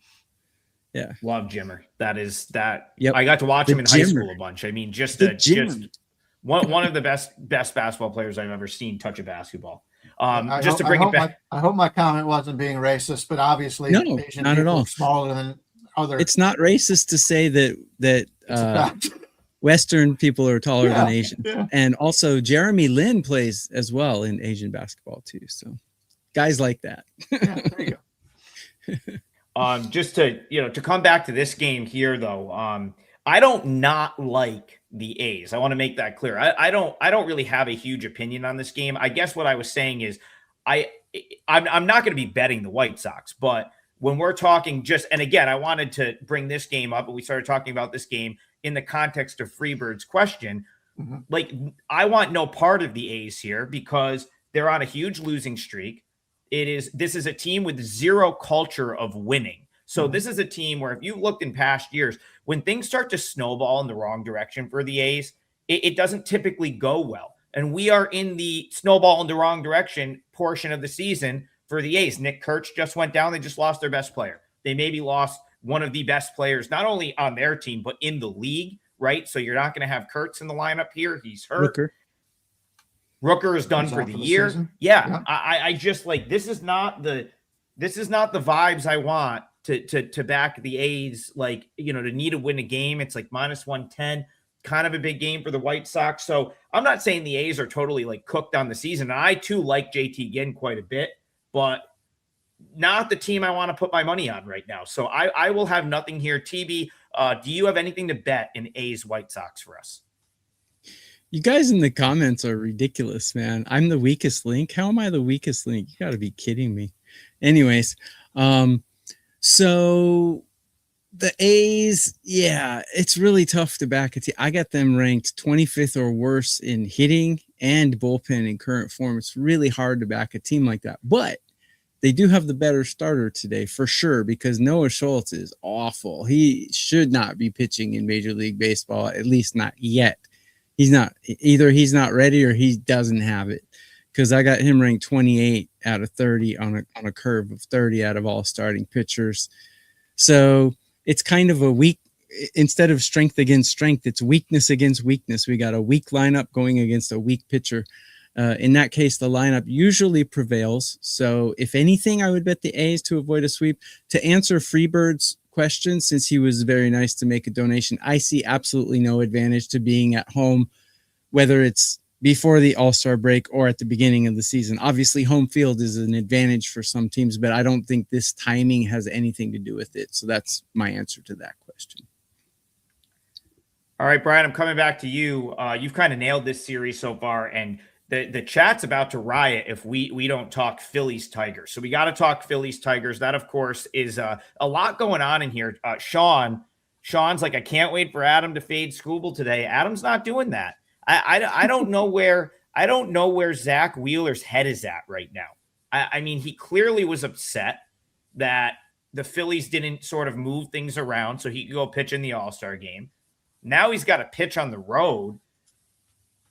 Yeah, love Jimmer. That. Yep. I got to watch him in high school a bunch. I mean, just one of the best basketball players I've ever seen touch a basketball. I hope my comment wasn't being racist, but obviously, no, Asian not at all. Are smaller than other. It's not racist to say that Western people are taller than Asian, and also Jeremy Lin plays as well in Asian basketball too. So, guys like that. There you go. Just to come back to this game here, though, I don't not like the A's. I want to make that clear. I don't really have a huge opinion on this game. I guess what I was saying is I'm not going to be betting the White Sox, but when we're talking and again, I wanted to bring this game up, but we started talking about this game in the context of Freebird's question. Mm-hmm. Like, I want no part of the A's here because they're on a huge losing streak. This is a team with zero culture of winning. So this is a team where if you looked in past years, when things start to snowball in the wrong direction for the A's, it doesn't typically go well. And we are in the snowball in the wrong direction portion of the season for the A's. Nick Kurtz just went down. They just lost their best player. They maybe lost one of the best players, not only on their team, but in the league, right? So you're not going to have Kurtz in the lineup here. He's hurt. Rooker is done for the year. Yeah. I just like, this is not the vibes I want to back the A's, like, you know, to need to win a game. It's like -110, kind of a big game for the White Sox. So I'm not saying the A's are totally like cooked on the season. I too like JT Ginn quite a bit, but not the team I want to put my money on right now. So I will have nothing here. TB, do you have anything to bet in A's White Sox for us? You guys in the comments are ridiculous, man. I'm the weakest link. How am I the weakest link? You got to be kidding me. Anyways, so the A's, yeah, it's really tough to back a team. I got them ranked 25th or worse in hitting and bullpen in current form. It's really hard to back a team like that. But they do have the better starter today for sure, because Noah Schultz is awful. He should not be pitching in Major League Baseball, at least not yet. He's not, either he's not ready or he doesn't have it, because I got him ranked 28 out of 30 on a curve of 30 out of all starting pitchers. So it's kind of a weak, instead of strength against strength, it's weakness against weakness. We got a weak lineup going against a weak pitcher. In that case, the lineup usually prevails. So if anything, I would bet the A's to avoid a sweep. To answer Freebird's question, since he was very nice to make a donation, I see absolutely no advantage to being at home, whether it's before the All-Star break or at the beginning of the season. Obviously, home field is an advantage for some teams, but I don't think this timing has anything to do with it. So that's my answer to that question. All right, Brian, I'm coming back to you. You've kind of nailed this series so far, and the chat's about to riot if we don't talk Phillies Tigers. So we got to talk Phillies Tigers. That, of course, is a lot going on in here. Sean's like, I can't wait for Adam to fade Scooble today. Adam's not doing that. I don't know where Zach Wheeler's head is at right now. I mean, he clearly was upset that the Phillies didn't sort of move things around so he could go pitch in the All-Star game. Now he's got to pitch on the road.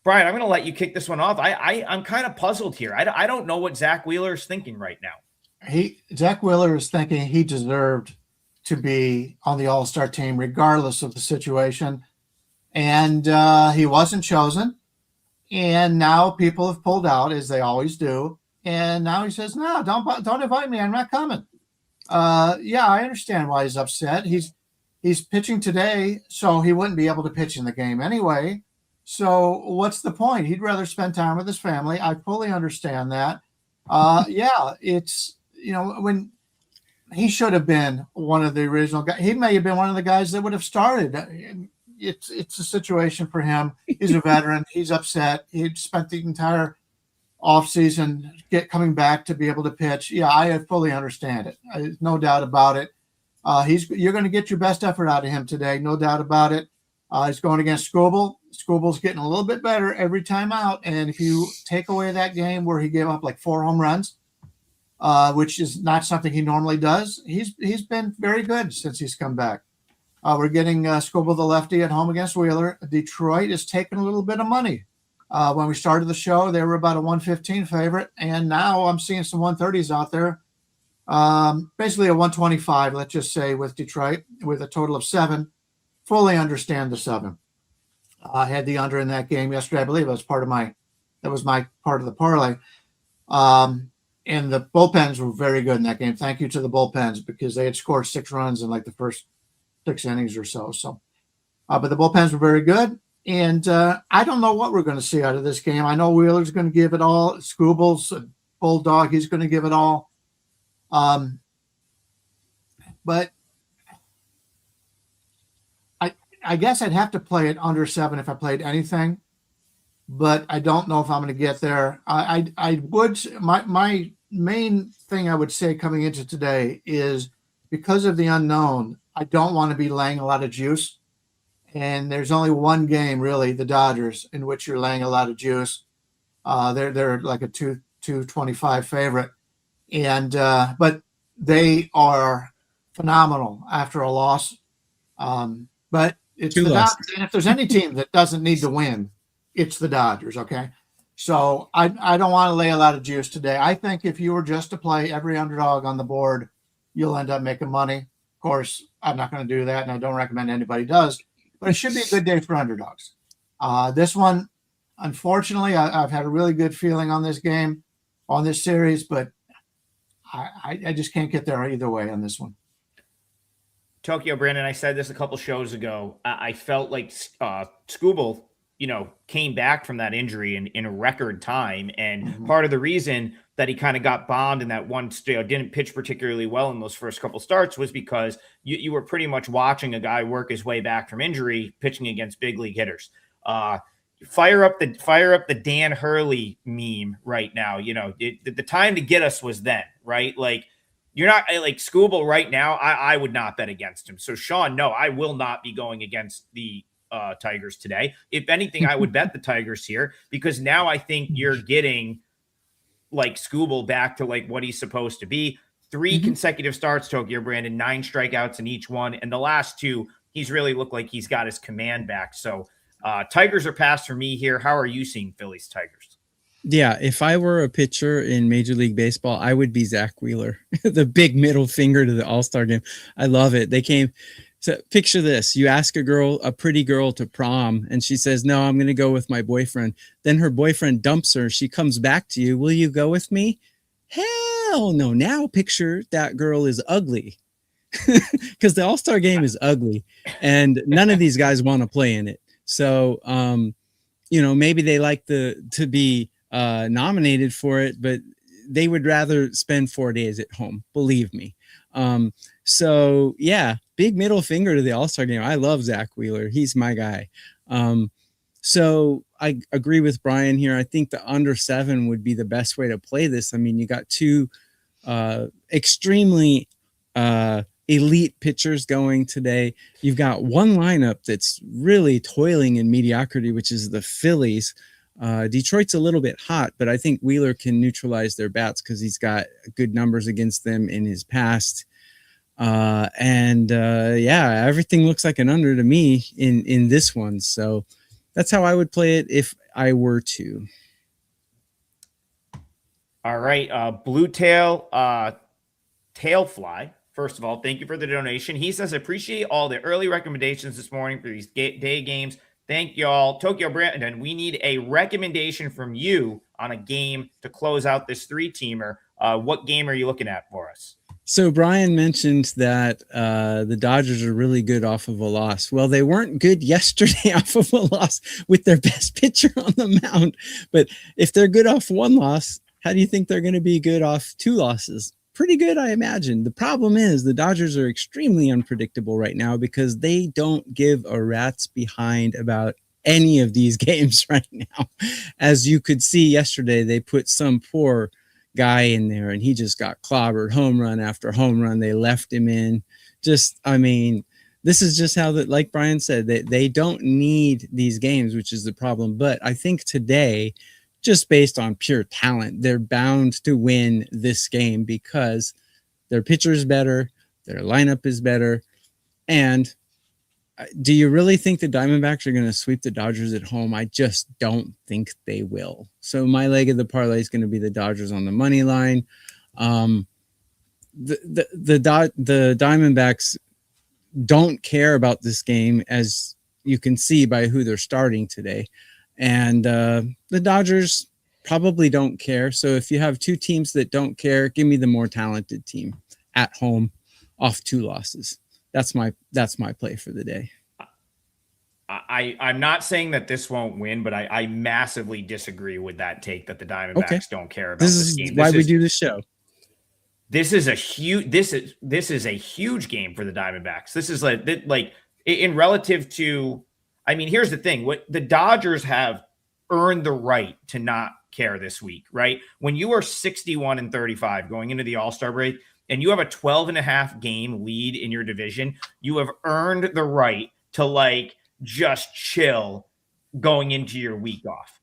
Brian, I'm going to let you kick this one off. I'm kind of puzzled here. I don't know what Zach Wheeler is thinking right now. Zach Wheeler is thinking he deserved to be on the All-Star team regardless of the situation. And he wasn't chosen. And now people have pulled out, as they always do. And now he says, no, don't invite me. I'm not coming. Yeah, I understand why he's upset. He's pitching today, so he wouldn't be able to pitch in the game anyway. So what's the point? He'd rather spend time with his family. I fully understand that. Yeah, it's, you know, when he should have been one of the original guys. He may have been one of the guys that would have started. It's a situation for him. He's a veteran. He's upset. He'd spent the entire offseason coming back to be able to pitch. Yeah, I fully understand it. No doubt about it. You're going to get your best effort out of him today. No doubt about it. He's going against Scooble. Scooble's getting a little bit better every time out. And if you take away that game where he gave up like 4 home runs, which is not something he normally does, he's been very good since he's come back. We're getting Scooble the lefty at home against Wheeler. Detroit is taking a little bit of money. When we started the show, they were about a 115 favorite. And now I'm seeing some 130s out there. Basically a 125, let's just say, with Detroit, with a total of 7. Fully understand the 7. I had the under in that game yesterday. I believe that was my part of the parlay. And the bullpens were very good in that game. Thank you to the bullpens, because they had scored 6 runs in like the first 6 innings or so. But the bullpens were very good. And I don't know what we're going to see out of this game. I know Wheeler's going to give it all. Scooble's a bulldog. He's going to give it all. But I guess I'd have to play it under 7 if I played anything, but I don't know if I'm going to get there. I would, my main thing I would say coming into today is, because of the unknown, I don't want to be laying a lot of juice. And there's only one game, really, the Dodgers, in which you're laying a lot of juice. They're like a 225 favorite. And but they are phenomenal after a loss. But It's Two the losses. Dodgers. And if there's any team that doesn't need to win, it's the Dodgers. Okay. So I don't want to lay a lot of juice today. I think if you were just to play every underdog on the board, you'll end up making money. Of course, I'm not going to do that, and I don't recommend anybody does, but it should be a good day for underdogs. This one, unfortunately, I've had a really good feeling on this game, on this series, but I just can't get there either way on this one. Tokyo, Brandon, I said this a couple shows ago. I felt like Skubal, came back from that injury in a record time. And part of the reason that he kind of got bombed in that one, didn't pitch particularly well in those first couple starts was because you were pretty much watching a guy work his way back from injury, pitching against big league hitters. Fire up the Dan Hurley meme right now. The time to get us was then, right? Like, you're not like Skubal right now. I would not bet against him. So Sean, no, I will not be going against the Tigers today. If anything, I would bet the Tigers here, because now I think you're getting like Skubal back to like what he's supposed to be. 3 consecutive starts, Tokyo, Brandon, 9 strikeouts in each one. And the last 2, he's really looked like he's got his command back. So Tigers are passed for me here. How are you seeing Phillies Tigers? Yeah, if I were a pitcher in Major League Baseball, I would be Zach Wheeler, the big middle finger to the All-Star game. I love it. They came. So picture this. You ask a pretty girl to prom, and she says, no, I'm going to go with my boyfriend. Then her boyfriend dumps her. She comes back to you. Will you go with me? Hell no. Now picture that girl is ugly, because the All-Star game is ugly, and none of these guys want to play in it. So, maybe they like to be nominated for it, but they would rather spend 4 days at home. Believe me. So yeah, big middle finger to the All-Star game. I love Zach Wheeler. He's my guy. So I agree with Brian here. I think the under 7 would be the best way to play this. I mean, you got 2 extremely elite pitchers going today. You've got one lineup that's really toiling in mediocrity, which is the Phillies. Detroit's a little bit hot, but I think Wheeler can neutralize their bats because he's got good numbers against them in his past. Everything looks like an under to me in this one. So that's how I would play it if I were to. All right. Blue Tail, Tailfly. First of all, thank you for the donation. He says, appreciate all the early recommendations this morning for these day games. Thank y'all. Tokyo, Brandon, we need a recommendation from you on a game to close out this 3-teamer. What game are you looking at for us? So Brian mentioned that the Dodgers are really good off of a loss. Well, they weren't good yesterday off of a loss with their best pitcher on the mound. But if they're good off 1 loss, how do you think they're going to be good off 2 losses? Pretty good, I imagine. The problem is the Dodgers are extremely unpredictable right now because they don't give a rat's behind about any of these games right now. As you could see yesterday, they put some poor guy in there and he just got clobbered, home run after home run. They left him in. This is just how that, like Brian said, they don't need these games, which is the problem. But I think today, just based on pure talent, they're bound to win this game because their pitcher is better, their lineup is better. And do you really think the Diamondbacks are going to sweep the Dodgers at home? I just don't think they will. So my leg of the parlay is going to be the Dodgers on the money line. The Diamondbacks don't care about this game, as you can see by who they're starting today. And the Dodgers probably don't care. So if you have 2 teams that don't care, give me the more talented team at home off 2 losses. That's my play for the day. I'm not saying that this won't win, but I massively disagree with that take that the Diamondbacks don't care about this game. Why we do this show. This is a huge game for the Diamondbacks. This is like in relative to, I mean, here's the thing. What the Dodgers have earned the right to not care this week, right? When you are 61-35 going into the All-Star break and you have a 12.5 game lead in your division, you have earned the right to just chill going into your week off.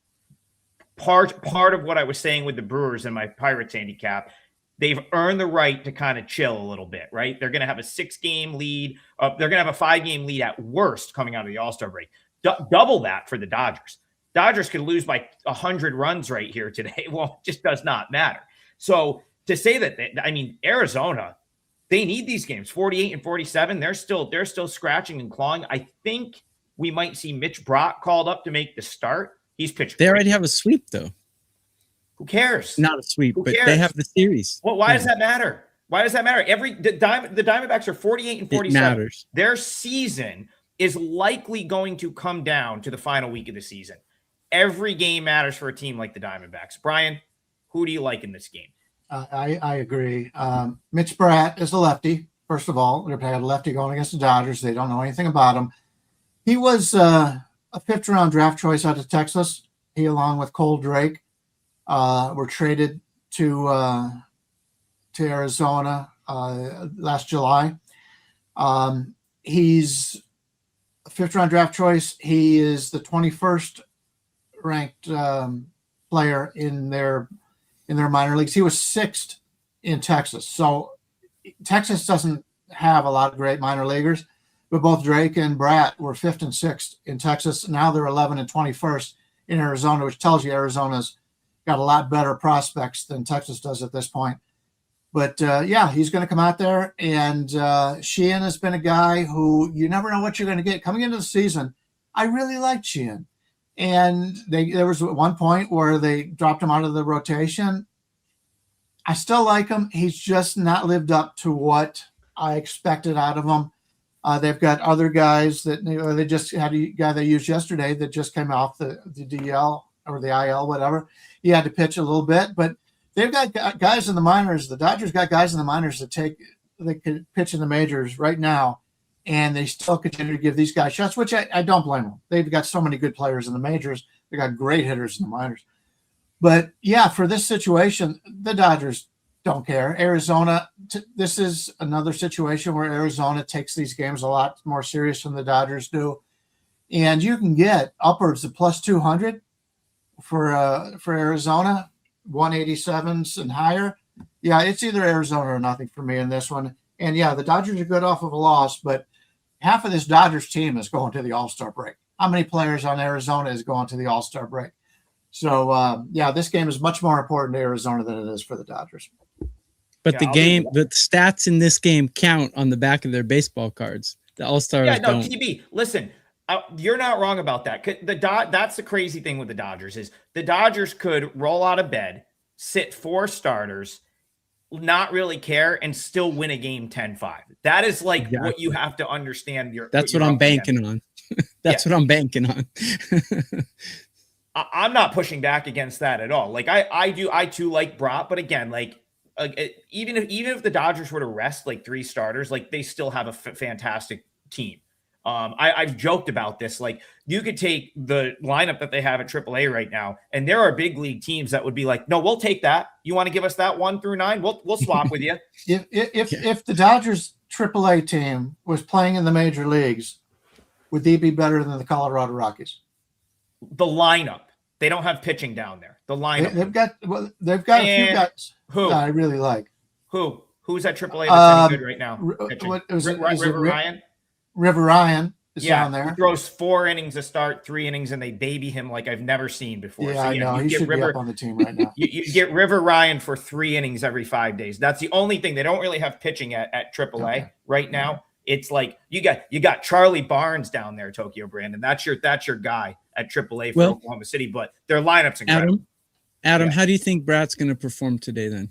Part of what I was saying with the Brewers and my Pirates handicap, they've earned the right to kind of chill a little bit, right? They're going to have a 6-game lead. They're going to have a 5-game lead at worst coming out of the All-Star break. Double that for the Dodgers. Dodgers could lose by 100 runs right here today. Well, it just does not matter. So to say that, Arizona, they need these games, 48 and 47. They're still scratching and clawing. I think we might see Mitch Brock called up to make the start. He's pitched. They already have a sweep, though. Who cares? Not a sweep, but they have the series. Well, why does that matter? Why does that matter? The Diamondbacks are 48 and 47. It matters. Their season is likely going to come down to the final week of the season. Every game matters for a team like the Diamondbacks. Brian, who do you like in this game? I agree. Mitch Bratt is a lefty. First of all, they've had a lefty going against the Dodgers. They don't know anything about him. He was a 5th-round draft choice out of Texas. He, along with Cole Drake, were traded to Arizona last July. He's a 5th-round draft choice. He is the 21st ranked player in their minor leagues. He was 6th in Texas. So Texas doesn't have a lot of great minor leaguers, but both Drake and Bratt were 5th and 6th in Texas. Now they're 11 and 21st in Arizona, which tells you Arizona's got a lot better prospects than Texas does at this point. But he's going to come out there, and Sheehan has been a guy who you never know what you're going to get. Coming into the season, I really liked Sheehan. And there was one point where they dropped him out of the rotation. I still like him. He's just not lived up to what I expected out of him. They've got other guys that they just had a guy they used yesterday that just came off the DL or the IL, whatever. He had to pitch a little bit, but they've got guys in the minors. The Dodgers got guys in the minors they could pitch in the majors right now. And they still continue to give these guys shots, which I don't blame them. They've got so many good players in the majors. They got great hitters in the minors. But, for this situation, the Dodgers don't care. Arizona, this is another situation where Arizona takes these games a lot more serious than the Dodgers do. And you can get upwards of plus 200 for Arizona, 187s and higher. Yeah, it's either Arizona or nothing for me in this one. And, the Dodgers are good off of a loss, but half of this Dodgers team is going to the All-Star break. How many players on Arizona is going to the All-Star break? So, this game is much more important to Arizona than it is for the Dodgers. But the stats in this game count on the back of their baseball cards. The All-Stars don't. TB, listen, you're not wrong about that. That's the crazy thing with the Dodgers is the Dodgers could roll out of bed, sit 4 starters, not really care, and still win a game 10-5. That is what you have to understand. That's what I'm banking on. That's what I'm banking on. I'm not pushing back against that at all. I too like Brock, but again, even if the Dodgers were to rest 3 starters, they still have a fantastic team. I've joked about this. You could take the lineup that they have at AAA right now, and there are big league teams that would be like, no, we'll take that. You want to give us that 1 through 9? We'll swap with you. If the Dodgers AAA team was playing in the major leagues, would they be better than the Colorado Rockies? The lineup. They don't have pitching down there. The lineup. They've got a few guys who that I really like. Who's at AAA that's any good right now? River Ryan? River Ryan is down there. He throws 4 innings to start, 3 innings, and they baby him like I've never seen before. Yeah, I know. He should be up on the team right now. You get River Ryan for 3 innings every 5 days. That's the only thing. They don't really have pitching at AAA right now. It's you got Charlie Barnes down there, Tokyo Brandon. That's your guy at AAA for Oklahoma City, but their lineup's incredible. Adam, how do you think Bratt's going to perform today then?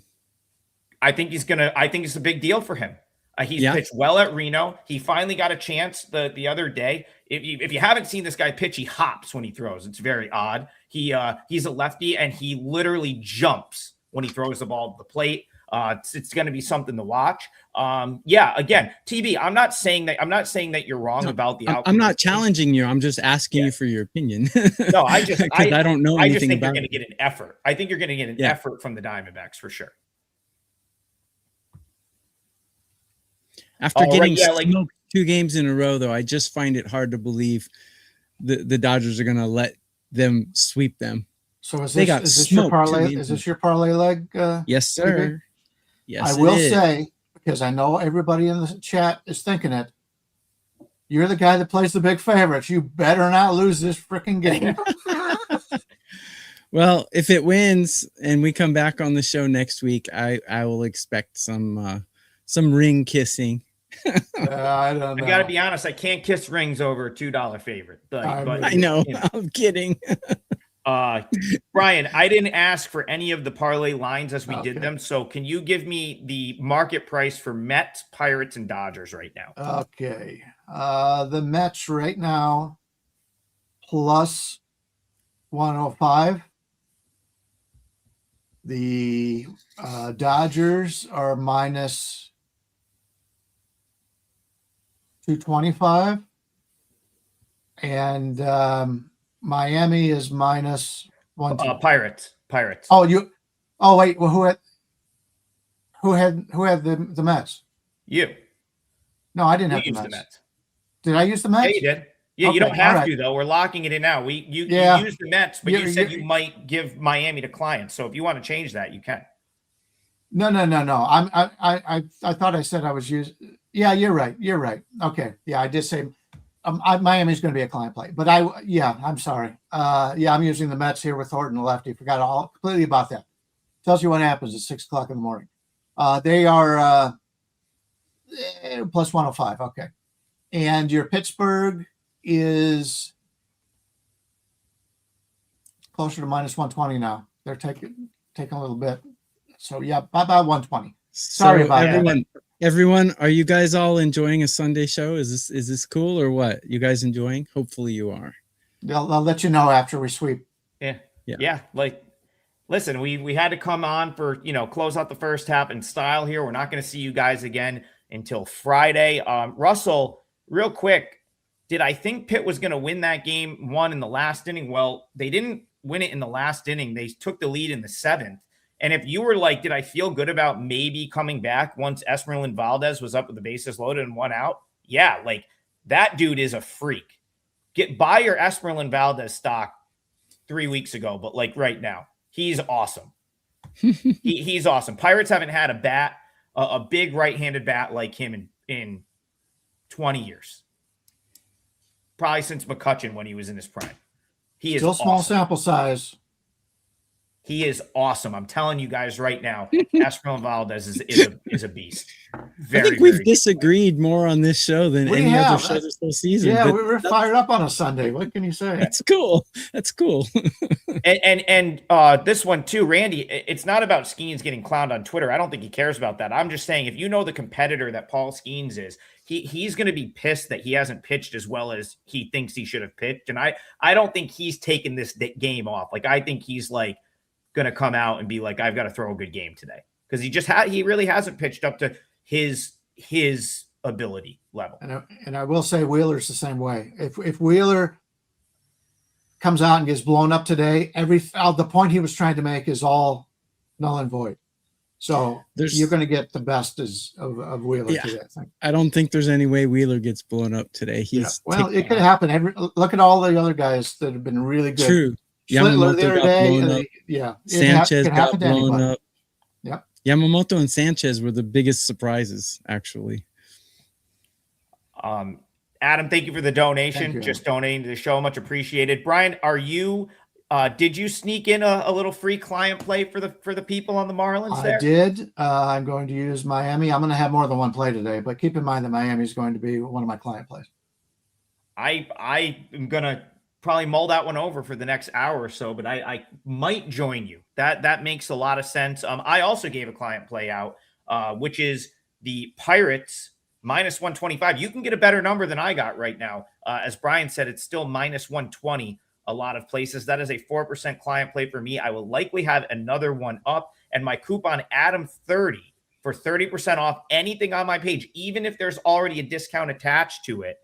I think it's a big deal for him. He's pitched well at Reno. He finally got a chance the other day. If you haven't seen this guy pitch, he hops when he throws. It's very odd. He's a lefty, and he literally jumps when he throws the ball to the plate. It's going to be something to watch. Again, TB, I'm not saying that you're wrong about the outcome. I'm not challenging you. I'm just asking you for your opinion. No, I don't know anything about it. I just think you're going to get an effort. I think you're going to get an effort from the Diamondbacks for sure. After getting smoked 2 games in a row, though, I just find it hard to believe the Dodgers are going to let them sweep them. So is this your parlay leg? Yes, sir. Yes, I will it is. say, because I know everybody in the chat is thinking it, you're the guy that plays the big favorites. You better not lose this freaking game. Well, if it wins and we come back on the show next week, I will expect some ring kissing. I don't know. I got to be honest. I can't kiss rings over a $2 favorite. But I know. I'm kidding. Brian, I didn't ask for any of the parlay lines as we did them. So can you give me the market price for Mets, Pirates, and Dodgers right now? Okay. The Mets right now plus 105. The Dodgers are minus 225. And Miami is minus 1. Pirates. Oh, wait. Well, who had the Mets? You. No, I didn't have the Mets. Did I use the Mets? Yeah, you did. Yeah, you don't have to though. We're locking it in now. You used the Mets, but you said you might give Miami to clients. So if you want to change that, you can. No. I thought I said I was using. Yeah, you're right. Okay. Yeah, I did say Miami's going to be a client play, but I'm sorry. I'm using the Mets here with Thornton lefty. Forgot all completely about that. Tells you what happens at 6:00 in the morning. They are plus 105. Okay. And your Pittsburgh is closer to minus 120 now. They're taking a little bit. So yeah, bye 120. Sorry about that. Everyone, are you guys all enjoying a Sunday show? Is this cool or what? You guys enjoying? Hopefully you are. I'll let you know after we sweep. Yeah. Like, listen, we had to come on for, close out the first half in style here. We're not going to see you guys again until Friday. Russell, real quick, did I think Pitt was going to win that game 1 in the last inning? Well, they didn't win it in the last inning. They took the lead in the 7th. And if you were like, did I feel good about maybe coming back once Esmeralda Valdez was up with the bases loaded and 1 out? Yeah, like that dude is a freak. Buy your Esmeralda Valdez stock 3 weeks ago, but like right now, he's awesome. He's awesome. Pirates haven't had a big right-handed bat like him in 20 years. Probably since McCutchen when he was in his prime. He is still small awesome. Sample size. He is awesome. I'm telling you guys right now, Esmeralda Valdez is a beast. I think we've disagreed more on this show than any other show this whole season. Yeah, we were fired up on a Sunday. What can you say? That's cool. and this one too, Randy, it's not about Skeens getting clowned on Twitter. I don't think he cares about that. I'm just saying, if you know the competitor that Paul Skeens is, he's going to be pissed that he hasn't pitched as well as he thinks he should have pitched. And I don't think he's taken this game off. Like, I think he's like going to come out and be like, I've got to throw a good game today. Because he really hasn't pitched up to his ability level. And I will say Wheeler's the same way. If Wheeler comes out and gets blown up today, the point he was trying to make is all null and void. So you're going to get the best of Wheeler today, I think. I don't think there's any way Wheeler gets blown up today. It could happen. Look at all the other guys that have been really good. True. Yamamoto the other day, Sanchez got blown up. Yep. Yamamoto and Sanchez were the biggest surprises, actually. Adam, thank you for the donation. Just donating to the show, much appreciated. Brian, did you sneak in a little free client play for the people on the Marlins there? I did. I'm going to use Miami. I'm going to have more than one play today, but keep in mind that Miami is going to be one of my client plays. I am going to probably mull that one over for the next hour or so, but I might join you. That makes a lot of sense. I also gave a client play out, which is the Pirates minus 125. You can get a better number than I got right now. As Brian said, it's still minus 120 a lot of places. That is a 4% client play for me. I will likely have another one up, and my coupon Adam30 for 30% off anything on my page, even if there's already a discount attached to it,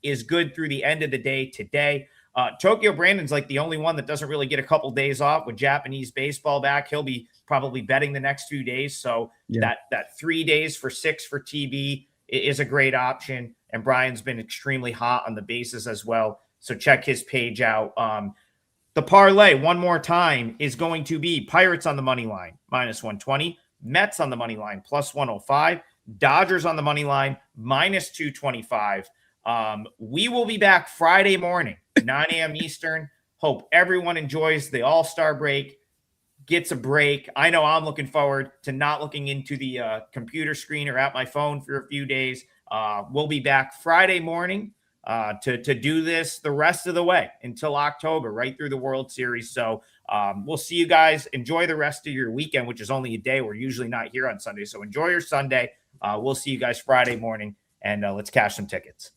is good through the end of the day today. Tokyo Brandon's like the only one that doesn't really get a couple days off with Japanese baseball back. He'll be probably betting the next few days. So that 3 days for 6 for TB is a great option. And Brian's been extremely hot on the bases as well. So check his page out. The parlay one more time is going to be Pirates on the money line, minus 120, Mets on the money line, plus 105. Dodgers on the money line, minus 225. We will be back Friday morning, 9 a.m. Eastern. Hope everyone enjoys the All-Star break, gets a break. I know I'm looking forward to not looking into the computer screen or at my phone for a few days. We'll be back Friday morning to do this the rest of the way until October, right through the World Series. So we'll see you guys. Enjoy the rest of your weekend, which is only a day. We're usually not here on Sunday. So enjoy your Sunday. We'll see you guys Friday morning, and let's cash some tickets.